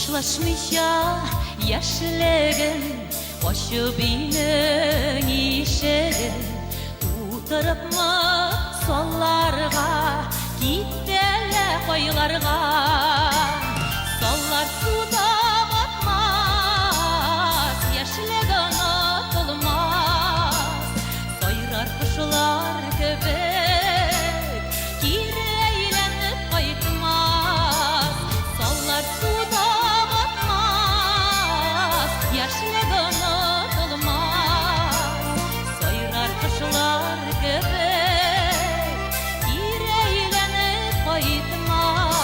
Kuşlaşmışa yaşlegin Oşu binin işegin Uturupma sollarga Gittele koylarga Sollar suda batmaz Yaşlegin atılmaz Soyrar kuşlar köpek Kireylenip kayıtmaz Sollar suda yaşlegin atılmaz Soyrar kuşlar köpek Gireylenip kayıtmaz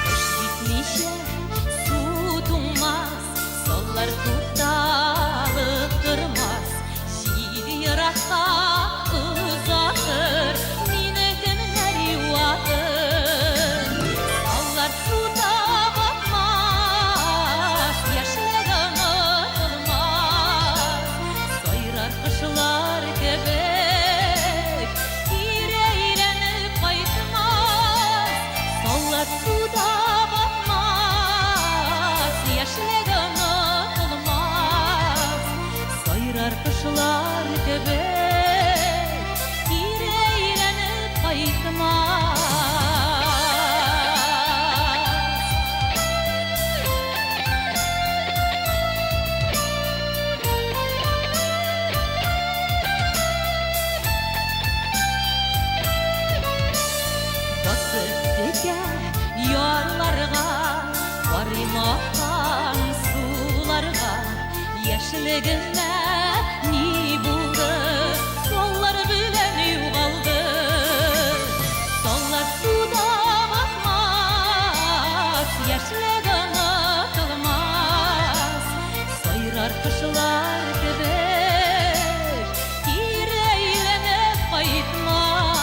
Kış bitmişe su tummaz Sollar tuttalıp durmaz Şiir yaratsa uzatır Sollar suda batmaz Yaşlegin atılmaz Soyrar kuşlar köpek Gireylenip kayıtmaz Sollar suda batmaz Yaşlegin atılmaz Soyrar kuşlar köpek Gireylenip kayıtmaz Yarlarga, varımaktan sularga Yaşligine ni buldu, sollar bilen yuvaldı Sollar suda batmaz, yaşligin atılmaz Soyrar kuşlar köpek, gireylenip kayıtmaz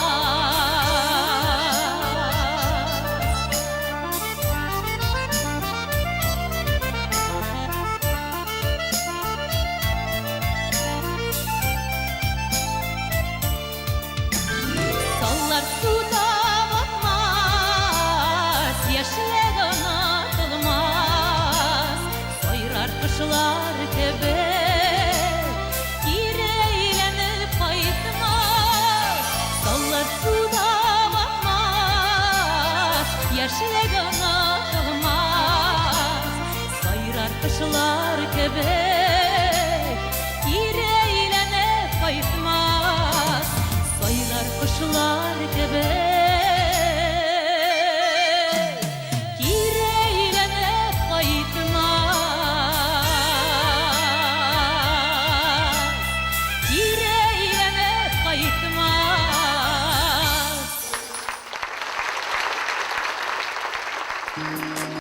Sollar suda batmaz, yaşlegin atılmaz Soyrar kuşlar köpek, gireylenip kayıtmaz Sollar suda batmaz, yaşlegin atılmaz Soyrar kuşlar köpek, gireylenip kayıtmaz Soyrar kuşlar köpek